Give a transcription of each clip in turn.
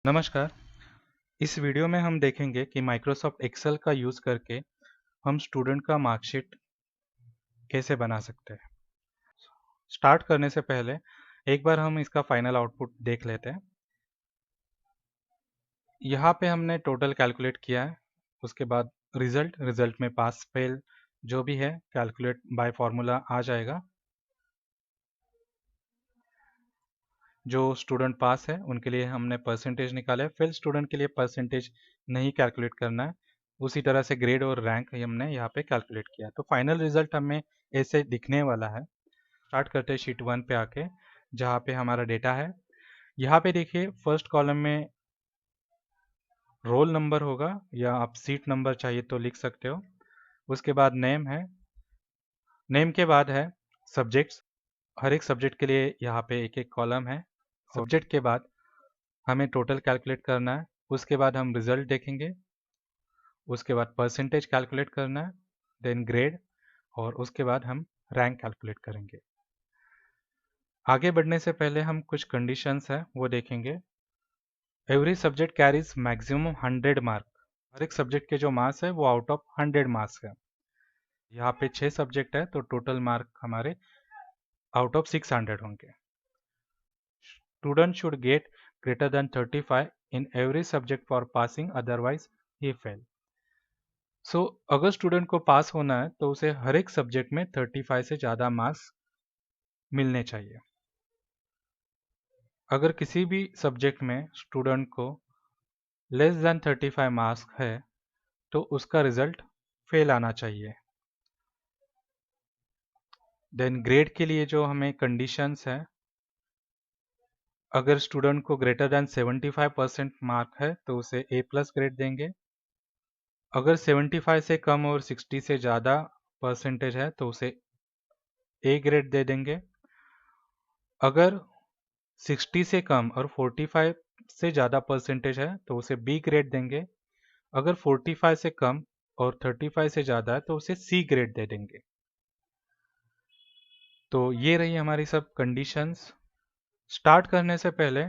नमस्कार। इस वीडियो में हम देखेंगे कि माइक्रोसॉफ्ट एक्सेल का यूज़ करके हम स्टूडेंट का मार्कशीट कैसे बना सकते हैं। स्टार्ट करने से पहले एक बार हम इसका फाइनल आउटपुट देख लेते हैं। यहाँ पे हमने टोटल कैलकुलेट किया है, उसके बाद रिजल्ट में पास फेल जो भी है कैलकुलेट बाय फॉर्मूला आ जाएगा। जो स्टूडेंट पास है उनके लिए हमने परसेंटेज निकाला है, फेल स्टूडेंट के लिए परसेंटेज नहीं कैलकुलेट करना है। उसी तरह से ग्रेड और रैंक हमने यहाँ पे कैलकुलेट किया, तो फाइनल रिजल्ट हमें ऐसे दिखने वाला है। स्टार्ट करते हैं शीट 1 पे आके, जहाँ पे हमारा डेटा है। यहाँ पे देखिए फर्स्ट कॉलम में रोल नंबर होगा, या आप सीट नंबर चाहिए तो लिख सकते हो। उसके बाद नेम है, नेम के बाद है सब्जेक्ट्स। हर एक सब्जेक्ट के लिए यहाँ पे एक एक कॉलम है। सब्जेक्ट के बाद हमें टोटल कैलकुलेट करना है, उसके बाद हम रिजल्ट देखेंगे, उसके बाद परसेंटेज कैलकुलेट करना है, देन ग्रेड, और उसके बाद हम रैंक कैलकुलेट करेंगे। आगे बढ़ने से पहले हम कुछ कंडीशंस हैं वो देखेंगे। Every subject carries maximum 100 mark. हर एक सब्जेक्ट के जो मार्क्स है वो आउट ऑफ 100 मार्क्स है। यहाँ पे 6 सब्जेक्ट है तो टोटल मार्क हमारे आउट ऑफ 600 होंगे। Student should get greater than 35 in every subject for passing, otherwise ही फेल। सो अगर स्टूडेंट को पास होना है तो उसे हर एक सब्जेक्ट में 35 से ज़्यादा मार्क्स मिलने चाहिए। अगर किसी भी सब्जेक्ट में स्टूडेंट को लेस देन 35 मार्क्स है तो उसका रिजल्ट फेल आना चाहिए। देन ग्रेड के लिए जो हमें कंडीशंस है, अगर स्टूडेंट को ग्रेटर देन 75% मार्क है तो उसे ए प्लस ग्रेड देंगे। अगर 75 से कम और 60 से ज़्यादा परसेंटेज है तो उसे ए ग्रेड दे देंगे। अगर 60 से कम और 45 से ज़्यादा परसेंटेज है तो उसे बी ग्रेड देंगे। अगर 45 से कम और 35 से ज़्यादा है तो उसे सी ग्रेड दे देंगे। तो ये रही हमारी सब कंडीशंस। स्टार्ट करने से पहले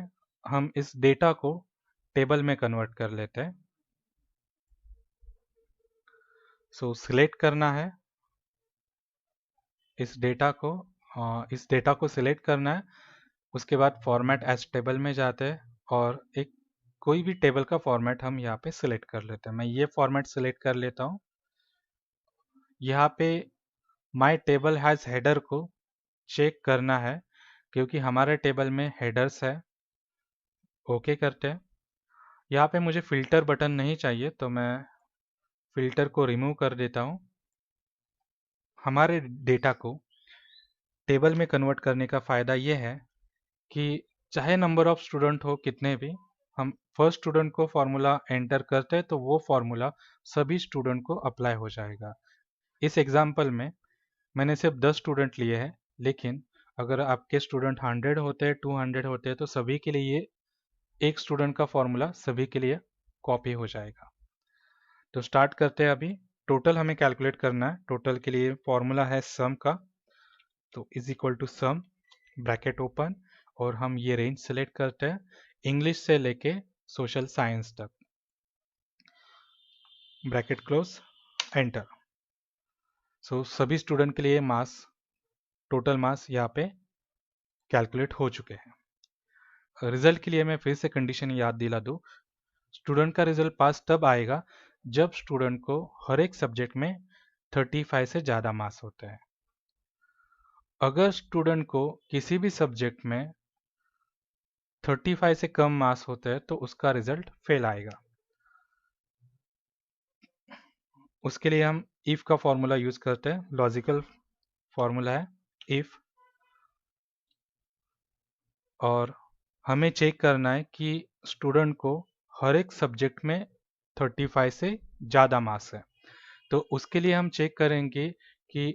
हम इस डेटा को टेबल में कन्वर्ट कर लेते हैं। सो सिलेक्ट करना है इस डेटा को सिलेक्ट करना है। उसके बाद फॉर्मेट एज टेबल में जाते हैं और एक कोई भी टेबल का फॉर्मेट हम यहाँ पे सिलेक्ट कर लेते हैं। मैं ये फॉर्मेट सिलेक्ट कर लेता हूँ। यहाँ पे माय टेबल हैज़ हेडर को चेक करना है, क्योंकि हमारे टेबल में हेडर्स है। ओके करते हैं। यहाँ पे मुझे फिल्टर बटन नहीं चाहिए तो मैं फिल्टर को रिमूव कर देता हूँ। हमारे डेटा को टेबल में कन्वर्ट करने का फ़ायदा ये है कि चाहे नंबर ऑफ स्टूडेंट हो कितने भी, हम फर्स्ट स्टूडेंट को फॉर्मूला एंटर करते हैं तो वो फॉर्मूला सभी स्टूडेंट को अप्लाई हो जाएगा। इस एग्जाम्पल में मैंने सिर्फ 10 स्टूडेंट लिए हैं, लेकिन अगर आपके स्टूडेंट 100 होते हैं, 200 होते हैं तो सभी के लिए ये एक स्टूडेंट का फॉर्मूला सभी के लिए कॉपी हो जाएगा। तो स्टार्ट करते हैं। अभी टोटल हमें कैलकुलेट करना है। टोटल के लिए फॉर्मूला है सम का, तो is equal to sum bracket open, और हम ये रेंज सेलेक्ट करते हैं इंग्लिश से लेके सोशल साइंस तक, ब्रैकेट क्लोज, एंटर। सो सभी स्टूडेंट के लिए मार्क्स, टोटल मार्क्स यहाँ पे कैलकुलेट हो चुके हैं। रिजल्ट के लिए मैं फिर से कंडीशन याद दिला दूँ। स्टूडेंट का रिजल्ट पास तब आएगा जब स्टूडेंट को हर एक सब्जेक्ट में 35 से ज़्यादा मार्क्स होते हैं। अगर स्टूडेंट को किसी भी सब्जेक्ट में 35 से कम मार्क्स होते हैं तो उसका रिजल्ट फेल आएगा। उसके लिए हम इफ का फॉर्मूला यूज करते हैं। लॉजिकल फॉर्मूला है इफ, और हमें चेक करना है कि स्टूडेंट को हर एक सब्जेक्ट में 35 से ज़्यादा मार्क्स है। तो उसके लिए हम चेक करेंगे कि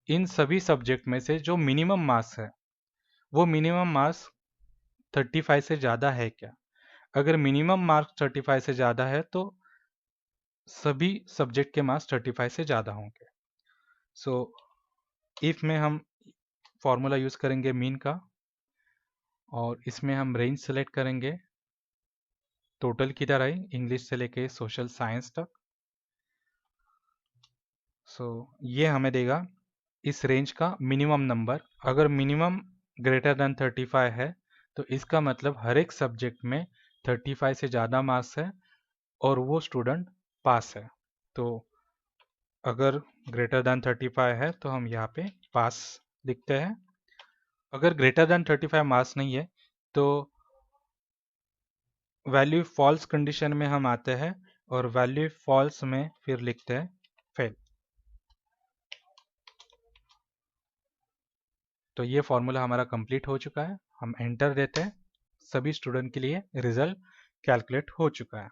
इन सभी सब्जेक्ट में से जो मिनिमम मार्क्स है वो मिनिमम मार्क्स 35 से ज़्यादा है क्या। अगर मिनिमम मार्क्स 35 से ज़्यादा है तो सभी सब्जेक्ट के मार्क्स 35 से ज़्यादा होंगे। सो इफ में हम फॉर्मूला यूज़ करेंगे मीन का, और इसमें हम रेंज सेलेक्ट करेंगे टोटल की तरह ही इंग्लिश से लेके सोशल साइंस तक। सो ये हमें देगा इस रेंज का मिनिमम नंबर। अगर मिनिमम ग्रेटर देन 35 है तो इसका मतलब हर एक सब्जेक्ट में 35 से ज़्यादा मार्क्स है और वो स्टूडेंट पास है। तो अगर ग्रेटर देन 35 है तो हम यहाँ पे पास लिखते हैं। अगर ग्रेटर देन 35 मार्क्स नहीं है तो वैल्यू फॉल्स कंडीशन में हम आते हैं और वैल्यू फॉल्स में फिर लिखते हैं फेल। तो ये फॉर्मूला हमारा कंप्लीट हो चुका है। हम एंटर देते हैं, सभी स्टूडेंट के लिए रिजल्ट कैलकुलेट हो चुका है।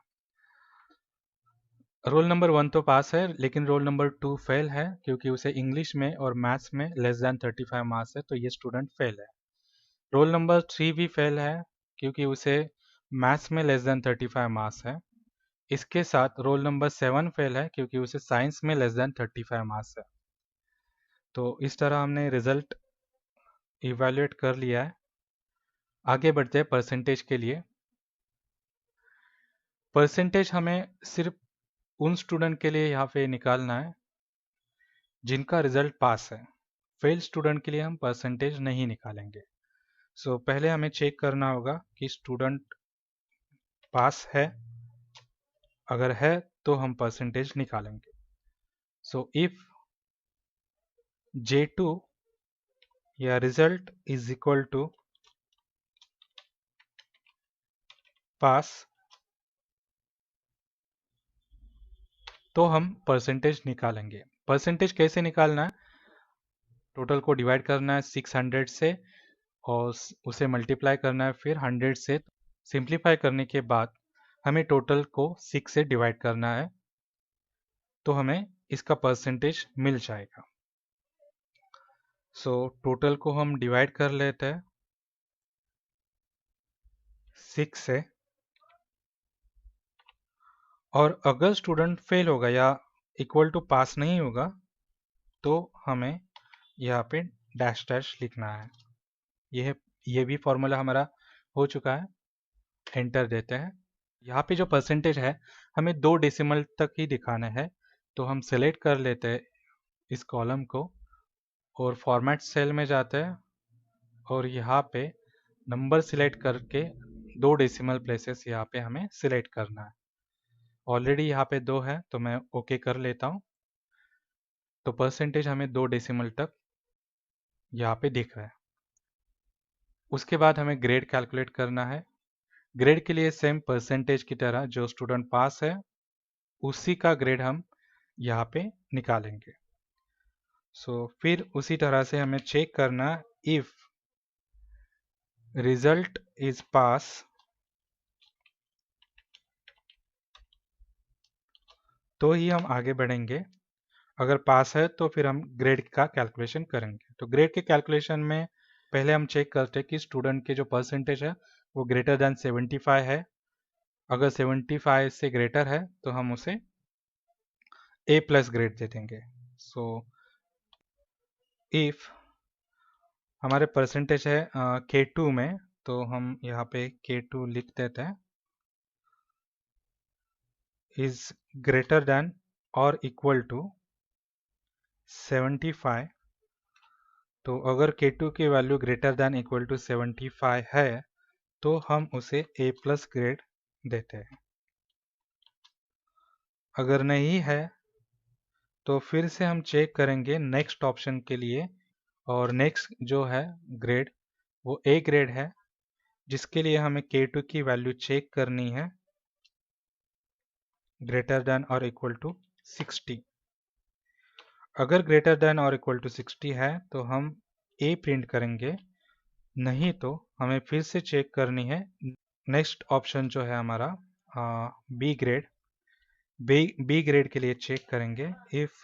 रोल नंबर 1 तो पास है लेकिन रोल नंबर 2 फेल है क्योंकि उसे इंग्लिश में और मैथ्स में लेस देन 35 मार्क्स है, तो ये स्टूडेंट फेल है। रोल नंबर 3 भी फेल है क्योंकि उसे मैथ्स में लेस देन 35 मार्क्स है। इसके साथ रोल नंबर 7 फेल है क्योंकि उसे साइंस में लेस देन 35 मार्क्स है। तो इस तरह हमने रिजल्ट इवैल्यूएट कर लिया है। आगे बढ़ते हैं परसेंटेज के लिए। परसेंटेज हमें सिर्फ उन स्टूडेंट के लिए यहाँ पे निकालना है जिनका रिजल्ट पास है। फेल स्टूडेंट के लिए हम परसेंटेज नहीं निकालेंगे। सो पहले हमें चेक करना होगा कि स्टूडेंट पास है। अगर है तो हम परसेंटेज निकालेंगे। सो इफ J2 या रिजल्ट इज इक्वल टू पास तो हम परसेंटेज निकालेंगे। परसेंटेज कैसे निकालना है? टोटल को डिवाइड करना है 600 से और उसे मल्टीप्लाई करना है फिर 100 से। सिंप्लीफाई करने के बाद हमें टोटल को 6 से डिवाइड करना है तो हमें इसका परसेंटेज मिल जाएगा। सो टोटल को हम डिवाइड कर लेते हैं 6 से, और अगर स्टूडेंट फेल होगा या इक्वल टू पास नहीं होगा तो हमें यहाँ पे डैश डैश लिखना है। ये भी फॉर्मूला हमारा हो चुका है। एंटर देते हैं। यहाँ पे जो परसेंटेज है हमें 2 डेसिमल तक ही दिखाना है, तो हम सेलेक्ट कर लेते हैं इस कॉलम को और फॉर्मेट सेल में जाते हैं और यहाँ पे नंबर सिलेक्ट करके 2 डेसिमल प्लेसेस यहाँ पे हमें सिलेक्ट करना है। ऑलरेडी यहाँ पे 2 है तो मैं ओके कर लेता हूँ। तो परसेंटेज हमें 2 डेसिमल तक यहाँ पे दिख रहा है। उसके बाद हमें ग्रेड कैलकुलेट करना है। ग्रेड के लिए सेम परसेंटेज की तरह जो स्टूडेंट पास है उसी का ग्रेड हम यहाँ पे निकालेंगे। फिर उसी तरह से हमें चेक करना इफ रिजल्ट इज पास तो ही हम आगे बढ़ेंगे। अगर पास है तो फिर हम ग्रेड का कैलकुलेशन करेंगे। तो ग्रेड के कैलकुलेशन में पहले हम चेक करते हैं कि स्टूडेंट के जो परसेंटेज है वो ग्रेटर देन 75 है। अगर 75 से ग्रेटर है तो हम उसे A+ ग्रेड दे देंगे। इफ हमारे परसेंटेज है K2 में तो हम यहाँ पे K2 लिख देते हैं इज ग्रेटर देन और इक्वल टू 75। तो अगर K2 की value greater than equal to 75 है तो हम उसे A+ ग्रेड देते हैं। अगर नहीं है तो फिर से हम चेक करेंगे नेक्स्ट ऑप्शन के लिए, और नेक्स्ट जो है ग्रेड वो A ग्रेड है, जिसके लिए हमें K2 की वैल्यू चेक करनी है ग्रेटर देन और इक्वल टू 60। अगर ग्रेटर देन और इक्वल टू 60 है तो हम A प्रिंट करेंगे, नहीं तो हमें फिर से चेक करनी है नेक्स्ट ऑप्शन जो है हमारा B ग्रेड। बी ग्रेड के लिए चेक करेंगे if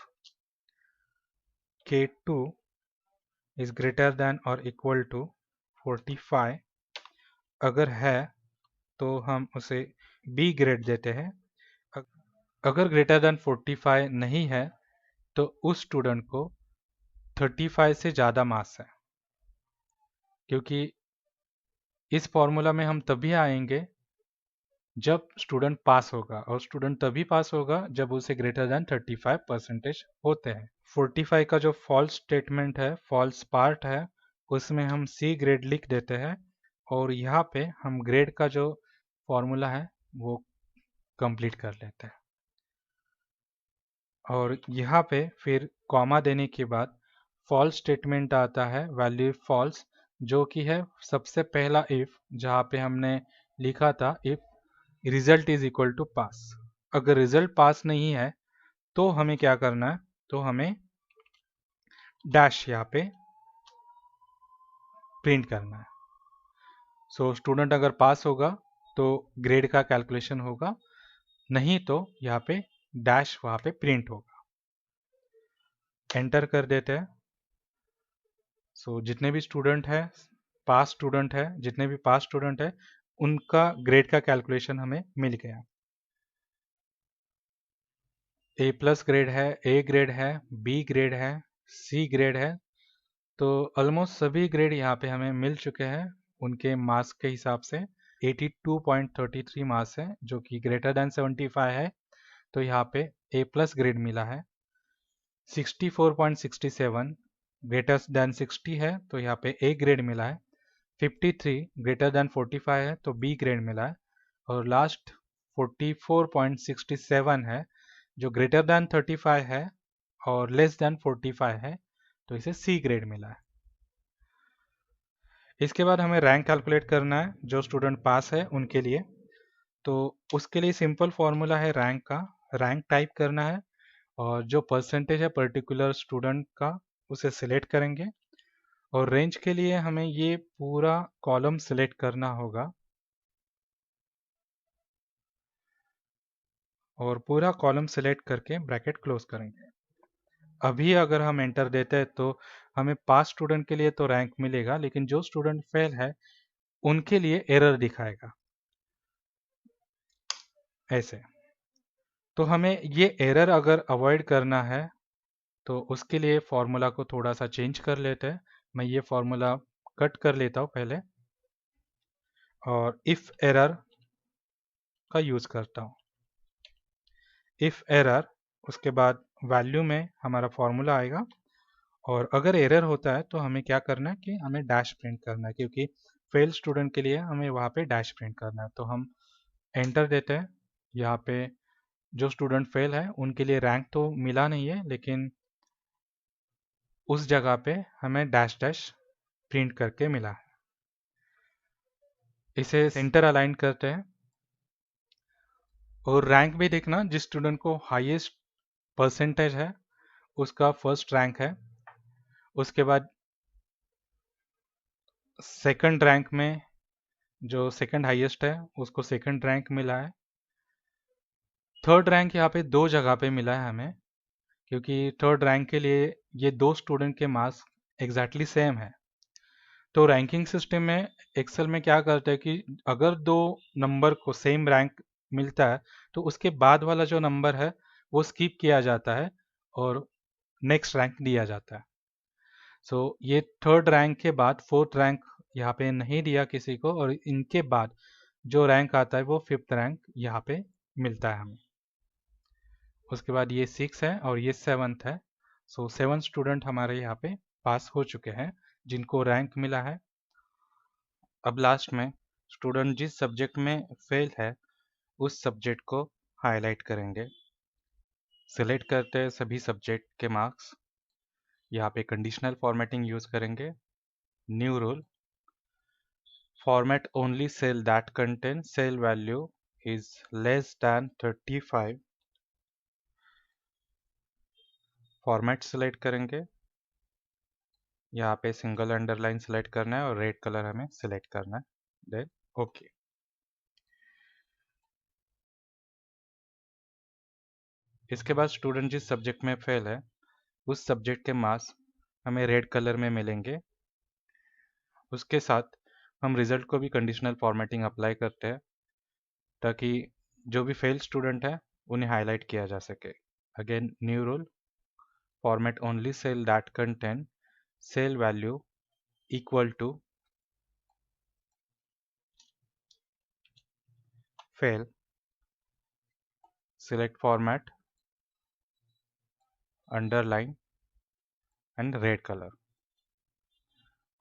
K2 is greater than और इक्वल टू 45। अगर है तो हम उसे B ग्रेड देते हैं। अगर ग्रेटर देन 45 नहीं है तो उस स्टूडेंट को 35 से ज़्यादा मार्क्स है, क्योंकि इस फॉर्मूला में हम तभी आएंगे जब स्टूडेंट पास होगा, और स्टूडेंट तभी पास होगा जब उसे ग्रेटर देन 35% होते हैं। 45 का जो फॉल्स स्टेटमेंट है, फॉल्स पार्ट है, उसमें हम सी ग्रेड लिख देते हैं और यहाँ पे हम ग्रेड का जो फॉर्मूला है वो कंप्लीट कर लेते हैं। और यहाँ पे फिर कॉमा देने के बाद फॉल्स स्टेटमेंट आता है, वैल्यू फॉल्स, जो कि है सबसे पहला इफ, जहाँ पे हमने लिखा था if result is equal to pass. अगर रिजल्ट पास नहीं है तो हमें क्या करना है, तो हमें डैश यहाँ पे प्रिंट करना है। सो स्टूडेंट अगर पास होगा तो ग्रेड का कैलकुलेशन होगा, नहीं तो यहाँ पे डैश वहाँ पे प्रिंट होगा। एंटर कर देते हैं। सो जितने भी स्टूडेंट है पास स्टूडेंट है, जितने भी पास स्टूडेंट है उनका ग्रेड का कैलकुलेशन हमें मिल गया। ए प्लस ग्रेड है, ए ग्रेड है, बी ग्रेड है, सी ग्रेड है। तो ऑलमोस्ट सभी ग्रेड यहाँ पे हमें मिल चुके हैं उनके मार्क्स के हिसाब से। 82.33 मार्क्स है जो कि ग्रेटर देन 75 है, तो यहाँ पे ए प्लस ग्रेड मिला है। 64.67 ग्रेटर देन 60 है, तो यहाँ पे ए ग्रेड मिला है। 53 ग्रेटर देन 45 है तो बी ग्रेड मिला है। और लास्ट 44.67 है जो ग्रेटर देन 35 है और लेस देन 45 है, तो इसे सी ग्रेड मिला है। इसके बाद हमें रैंक कैलकुलेट करना है जो स्टूडेंट पास है उनके लिए। तो उसके लिए सिंपल फॉर्मूला है रैंक का। रैंक टाइप करना है और जो परसेंटेज है पर्टिकुलर स्टूडेंट का उसे सिलेक्ट करेंगे। और रेंज के लिए हमें ये पूरा कॉलम सिलेक्ट करना होगा और पूरा कॉलम सिलेक्ट करके ब्रैकेट क्लोज करेंगे। अभी अगर हम एंटर देते हैं तो हमें पास स्टूडेंट के लिए तो रैंक मिलेगा, लेकिन जो स्टूडेंट फेल है उनके लिए एरर दिखाएगा ऐसे। तो हमें ये एरर अगर अवॉइड करना है तो उसके लिए फॉर्मूला को थोड़ा सा चेंज कर लेते हैं। मैं ये फॉर्मूला कट कर लेता हूँ पहले और इफ एरर का यूज करता हूँ। इफ एरर, उसके बाद वैल्यू में हमारा फॉर्मूला आएगा और अगर एरर होता है तो हमें क्या करना है कि हमें डैश प्रिंट करना है, क्योंकि फेल स्टूडेंट के लिए हमें वहाँ पे डैश प्रिंट करना है। तो हम एंटर देते हैं। यहाँ पे जो स्टूडेंट फेल है उनके लिए रैंक तो मिला नहीं है, लेकिन उस जगह पे हमें डैश डैश प्रिंट करके मिला है। इसे सेंटर अलाइन करते हैं और रैंक भी देखना, जिस स्टूडेंट को हाईएस्ट परसेंटेज है उसका फर्स्ट रैंक है। उसके बाद सेकंड रैंक में जो सेकंड हाईएस्ट है उसको सेकंड रैंक मिला है। थर्ड रैंक यहाँ पे दो जगह पे मिला है हमें, क्योंकि थर्ड रैंक के लिए ये दो स्टूडेंट के मार्क्स एग्जैक्टली सेम है। तो रैंकिंग सिस्टम में एक्सेल में क्या करते हैं कि अगर दो नंबर को सेम रैंक मिलता है तो उसके बाद वाला जो नंबर है वो स्किप किया जाता है और नेक्स्ट रैंक दिया जाता है। सो ये थर्ड रैंक के बाद फोर्थ रैंक यहाँ पे नहीं दिया किसी को, और इनके बाद जो रैंक आता है वो फिफ्थ रैंक यहाँ पे मिलता है हमें। उसके बाद ये 6 है और ये 7th है। सो 7 स्टूडेंट हमारे यहाँ पे पास हो चुके हैं जिनको रैंक मिला है। अब लास्ट में स्टूडेंट जिस सब्जेक्ट में फेल है उस सब्जेक्ट को हाईलाइट करेंगे। सिलेक्ट करते हैं सभी सब्जेक्ट के मार्क्स। यहाँ पे कंडीशनल फॉर्मेटिंग यूज करेंगे। New rule, format only cell that contain cell value is less than 35। Format select करेंगे, यहाँ पे सिंगल अंडरलाइन सिलेक्ट करना है और रेड कलर हमें सिलेक्ट करना है, देन ओके। इसके बाद स्टूडेंट जिस सब्जेक्ट में फेल है उस सब्जेक्ट के मार्क्स हमें रेड कलर में मिलेंगे। उसके साथ हम रिजल्ट को भी कंडीशनल फॉर्मेटिंग अप्लाई करते हैं ताकि जो भी फेल स्टूडेंट है उन्हें हाईलाइट किया जा सके। Again new rule, format only cell that contain cell value equal to fail, select format, underline and red colour.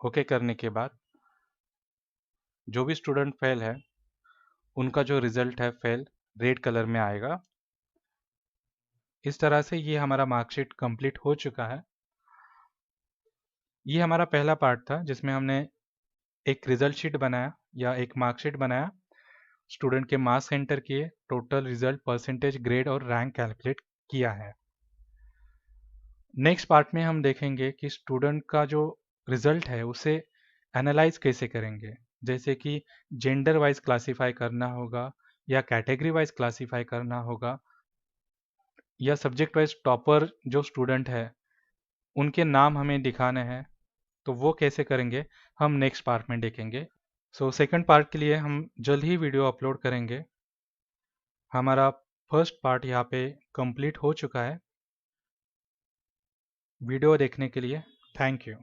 Okay करने के बाद जो भी स्टूडेंट फेल है उनका जो रिजल्ट है फेल रेड कलर में आएगा। इस तरह से ये हमारा मार्कशीट कंप्लीट हो चुका है। ये हमारा पहला पार्ट था जिसमें हमने एक रिजल्ट शीट बनाया या एक मार्कशीट बनाया, स्टूडेंट के मार्क्स एंटर किए, टोटल रिजल्ट, परसेंटेज, ग्रेड और रैंक कैलकुलेट किया है। नेक्स्ट पार्ट में हम देखेंगे कि स्टूडेंट का जो रिजल्ट है उसे एनालाइज कैसे करेंगे, जैसे कि जेंडर वाइज क्लासीफाई करना होगा या कैटेगरी वाइज क्लासीफाई करना होगा या सब्जेक्ट वाइज टॉपर जो स्टूडेंट है उनके नाम हमें दिखाने हैं, तो वो कैसे करेंगे हम नेक्स्ट पार्ट में देखेंगे। सो सेकंड पार्ट के लिए हम जल्द ही वीडियो अपलोड करेंगे। हमारा फर्स्ट पार्ट यहाँ पे कंप्लीट हो चुका है। वीडियो देखने के लिए थैंक यू।